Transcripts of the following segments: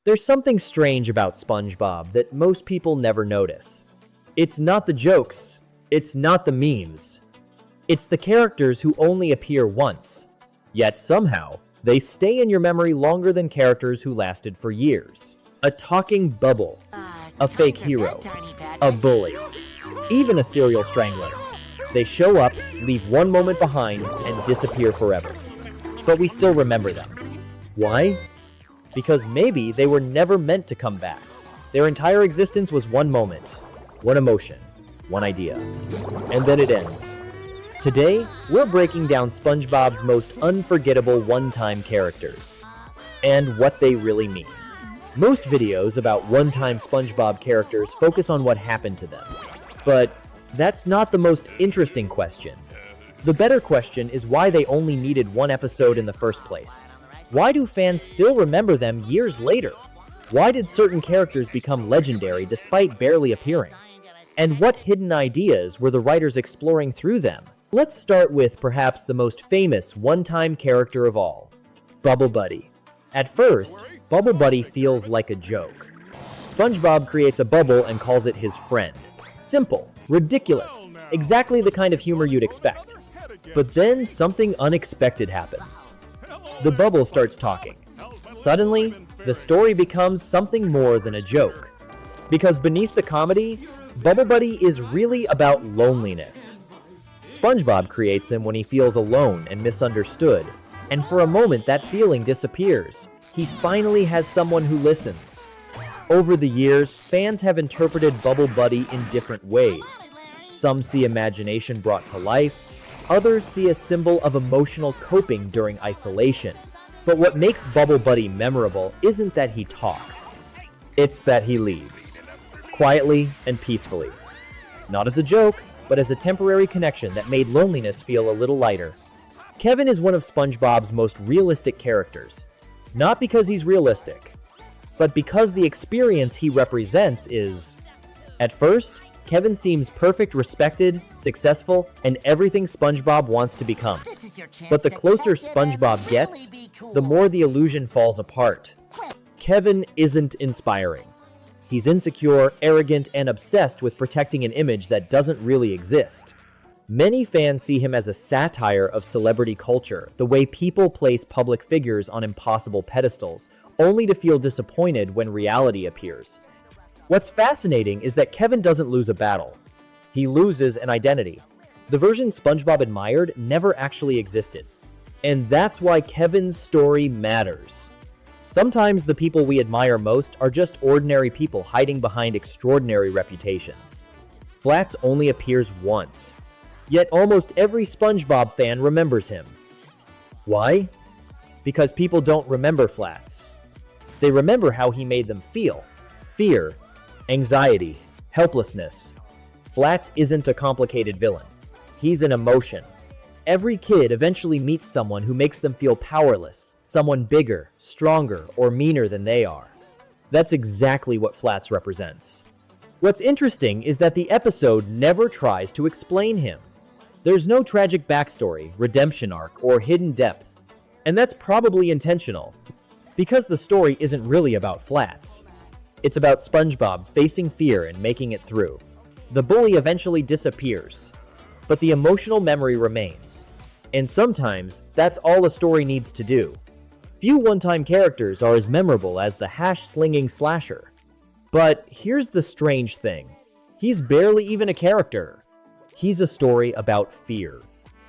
There's something strange about SpongeBob that most people never notice. It's not the jokes, it's not the memes. It's the characters who only appear once. Yet somehow, they stay in your memory longer than characters who lasted for years. A talking bubble, a fake hero, a bully, even a serial strangler. They show up, leave one moment behind, and disappear forever. But we still remember them. Why? Because maybe they were never meant to come back. Their entire existence was one moment, one emotion, one idea. And then it ends. Today, we're breaking down SpongeBob's most unforgettable one-time characters and what they really mean. Most videos about one-time SpongeBob characters focus on what happened to them. But that's not the most interesting question. The better question is why they only needed one episode in the first place. Why do fans still remember them years later? Why did certain characters become legendary despite barely appearing? And what hidden ideas were the writers exploring through them? Let's start with perhaps the most famous one-time character of all, Bubble Buddy. At first, Bubble Buddy feels like a joke. SpongeBob creates a bubble and calls it his friend. Simple, ridiculous, exactly the kind of humor you'd expect. But then something unexpected happens. The bubble starts talking. Suddenly, the story becomes something more than a joke. Because beneath the comedy, Bubble Buddy is really about loneliness. SpongeBob creates him when he feels alone and misunderstood, and for a moment that feeling disappears. He finally has someone who listens. Over the years, fans have interpreted Bubble Buddy in different ways. Some see imagination brought to life, others see a symbol of emotional coping during isolation. But what makes Bubble Buddy memorable isn't that he talks, it's that he leaves, quietly and peacefully. Not as a joke, but as a temporary connection that made loneliness feel a little lighter. Kevin is one of SpongeBob's most realistic characters. Not because he's realistic, but because the experience he represents is... At first, Kevin seems perfect, respected, successful, and everything SpongeBob wants to become. But the closer SpongeBob gets, the more the illusion falls apart. Kevin isn't inspiring. He's insecure, arrogant, and obsessed with protecting an image that doesn't really exist. Many fans see him as a satire of celebrity culture, the way people place public figures on impossible pedestals, only to feel disappointed when reality appears. What's fascinating is that Kevin doesn't lose a battle. He loses an identity. The version SpongeBob admired never actually existed. And that's why Kevin's story matters. Sometimes the people we admire most are just ordinary people hiding behind extraordinary reputations. Flats only appears once. Yet almost every SpongeBob fan remembers him. Why? Because people don't remember Flats. They remember how he made them feel. Fear, anxiety, helplessness. Flats isn't a complicated villain. He's an emotion. Every kid eventually meets someone who makes them feel powerless, someone bigger, stronger, or meaner than they are. That's exactly what Flats represents. What's interesting is that the episode never tries to explain him. There's no tragic backstory, redemption arc, or hidden depth. And that's probably intentional, because the story isn't really about Flats. It's about SpongeBob facing fear and making it through. The bully eventually disappears, but the emotional memory remains. And sometimes, that's all a story needs to do. Few one-time characters are as memorable as the hash-slinging slasher. But here's the strange thing. He's barely even a character. He's a story about fear.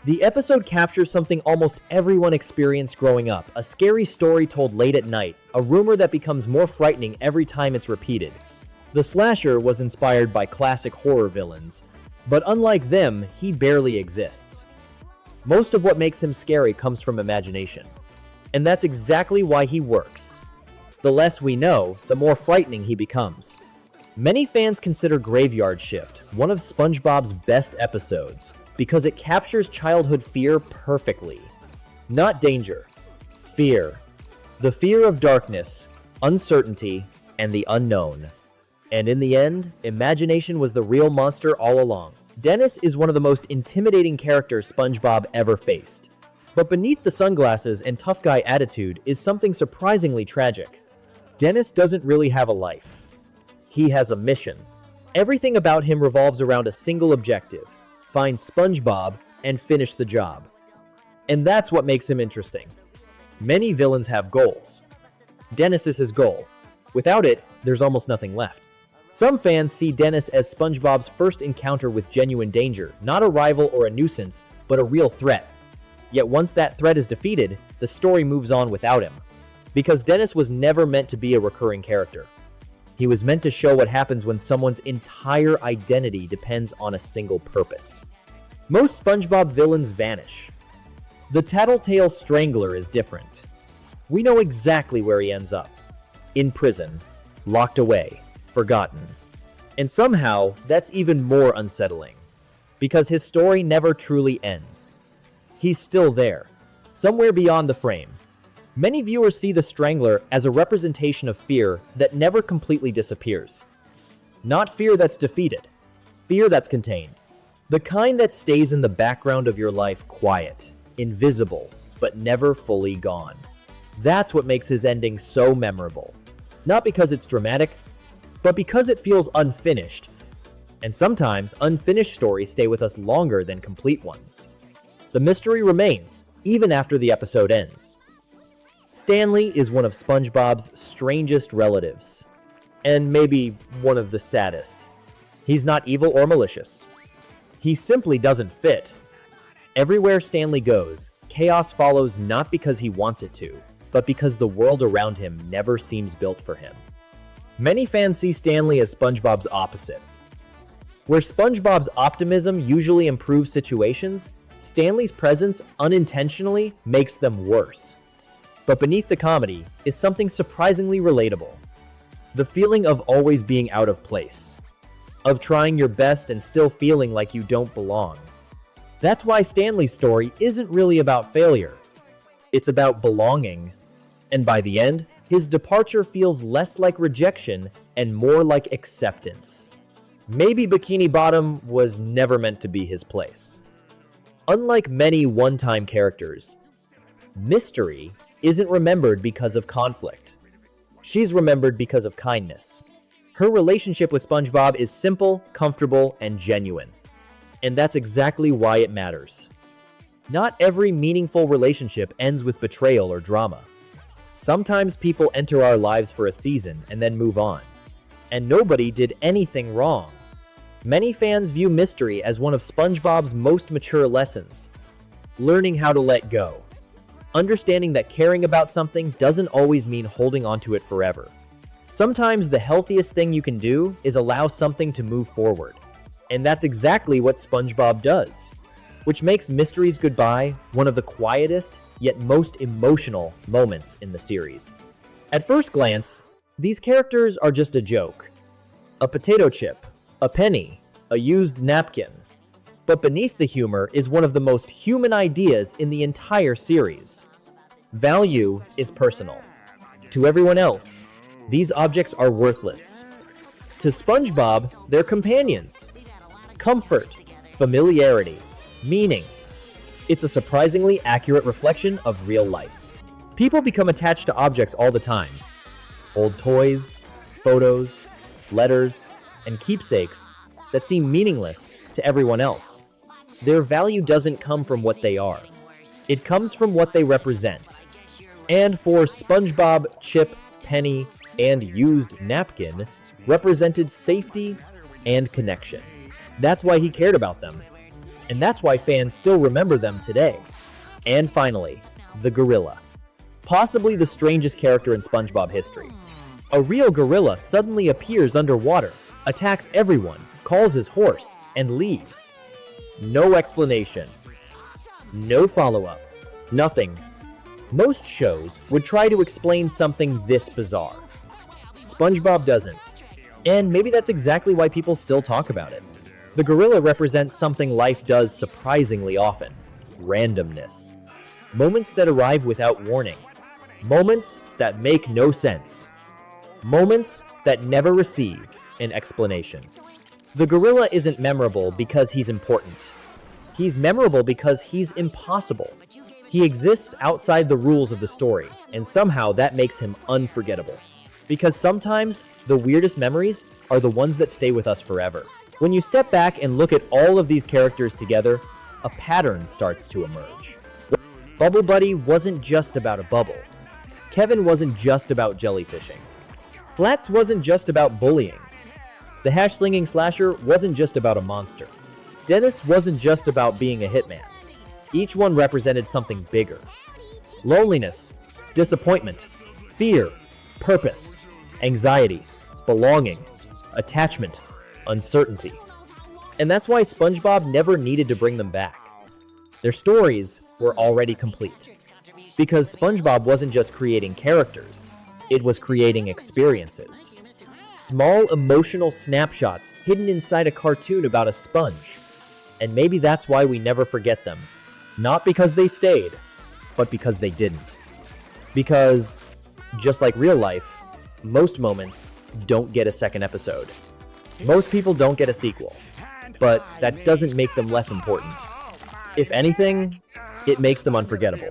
The episode captures something almost everyone experienced growing up, a scary story told late at night, a rumor that becomes more frightening every time it's repeated. The slasher was inspired by classic horror villains, but unlike them, he barely exists. Most of what makes him scary comes from imagination. And that's exactly why he works. The less we know, the more frightening he becomes. Many fans consider Graveyard Shift one of SpongeBob's best episodes because it captures childhood fear perfectly. Not danger, fear. The fear of darkness, uncertainty, and the unknown. And in the end, imagination was the real monster all along. Dennis is one of the most intimidating characters SpongeBob ever faced. But beneath the sunglasses and tough guy attitude is something surprisingly tragic. Dennis doesn't really have a life. He has a mission. Everything about him revolves around a single objective: find Spongebob and finish the job. And that's what makes him interesting. Many villains have goals. Dennis is his goal. Without it, there's almost nothing left. Some fans see Dennis as SpongeBob's first encounter with genuine danger, not a rival or a nuisance, but a real threat. Yet once that threat is defeated, the story moves on without him. Because Dennis was never meant to be a recurring character. He was meant to show what happens when someone's entire identity depends on a single purpose. Most SpongeBob villains vanish. The Tattletale Strangler is different. We know exactly where he ends up. In prison, locked away, forgotten. And somehow, that's even more unsettling. Because his story never truly ends. He's still there, somewhere beyond the frame. Many viewers see the Strangler as a representation of fear that never completely disappears. Not fear that's defeated, fear that's contained. The kind that stays in the background of your life quiet, invisible, but never fully gone. That's what makes his ending so memorable. Not because it's dramatic, but because it feels unfinished. And sometimes unfinished stories stay with us longer than complete ones. The mystery remains, even after the episode ends. Stanley is one of SpongeBob's strangest relatives, and maybe one of the saddest. He's not evil or malicious. He simply doesn't fit. Everywhere Stanley goes, chaos follows not because he wants it to, but because the world around him never seems built for him. Many fans see Stanley as SpongeBob's opposite. Where SpongeBob's optimism usually improves situations, Stanley's presence unintentionally makes them worse. But beneath the comedy is something surprisingly relatable. The feeling of always being out of place. Of trying your best and still feeling like you don't belong. That's why Stanley's story isn't really about failure. It's about belonging. And by the end, his departure feels less like rejection and more like acceptance. Maybe Bikini Bottom was never meant to be his place. Unlike many one-time characters, Mystery isn't remembered because of conflict. She's remembered because of kindness. Her relationship with SpongeBob is simple, comfortable, and genuine. And that's exactly why it matters. Not every meaningful relationship ends with betrayal or drama. Sometimes people enter our lives for a season and then move on. And nobody did anything wrong. Many fans view Mystery as one of SpongeBob's most mature lessons. Learning how to let go. Understanding that caring about something doesn't always mean holding onto it forever. Sometimes the healthiest thing you can do is allow something to move forward. And that's exactly what SpongeBob does. Which makes Mystery's goodbye one of the quietest, yet most emotional moments in the series. At first glance, these characters are just a joke. A potato chip, a penny, a used napkin. But beneath the humor is one of the most human ideas in the entire series. Value is personal. To everyone else, these objects are worthless. To SpongeBob, they're companions. Comfort, familiarity, meaning. It's a surprisingly accurate reflection of real life. People become attached to objects all the time. Old toys, photos, letters, and keepsakes that seem meaningless to everyone else. Their value doesn't come from what they are. It comes from what they represent. And for SpongeBob, Chip, Penny, and used napkin represented safety and connection. That's why he cared about them. And that's why fans still remember them today. And finally, the gorilla. Possibly the strangest character in SpongeBob history. A real gorilla suddenly appears underwater, attacks everyone, calls his horse, and leaves. No explanation. No follow-up. Nothing. Most shows would try to explain something this bizarre. SpongeBob doesn't. And maybe that's exactly why people still talk about it. The gorilla represents something life does surprisingly often. Randomness. Moments that arrive without warning. Moments that make no sense. Moments that never receive an explanation. The gorilla isn't memorable because he's important. He's memorable because he's impossible. He exists outside the rules of the story, and somehow that makes him unforgettable. Because sometimes the weirdest memories are the ones that stay with us forever. When you step back and look at all of these characters together, a pattern starts to emerge. Bubble Buddy wasn't just about a bubble. Kevin wasn't just about jellyfishing. Flats wasn't just about bullying. The hash-slinging slasher wasn't just about a monster. Dennis wasn't just about being a hitman. Each one represented something bigger. Loneliness, disappointment, fear, purpose, anxiety, belonging, attachment, uncertainty. And that's why SpongeBob never needed to bring them back. Their stories were already complete. Because SpongeBob wasn't just creating characters, it was creating experiences. Small emotional snapshots hidden inside a cartoon about a sponge. And maybe that's why we never forget them. Not because they stayed, but because they didn't. Because, just like real life, most moments don't get a second episode. Most people don't get a sequel, but that doesn't make them less important. If anything, it makes them unforgettable.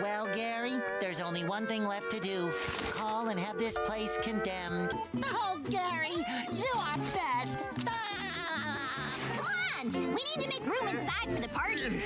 Well, Gary, there's only one thing left to do. Call and have this place condemned. Oh, Gary, you are best. Come on, we need to make room inside for the party.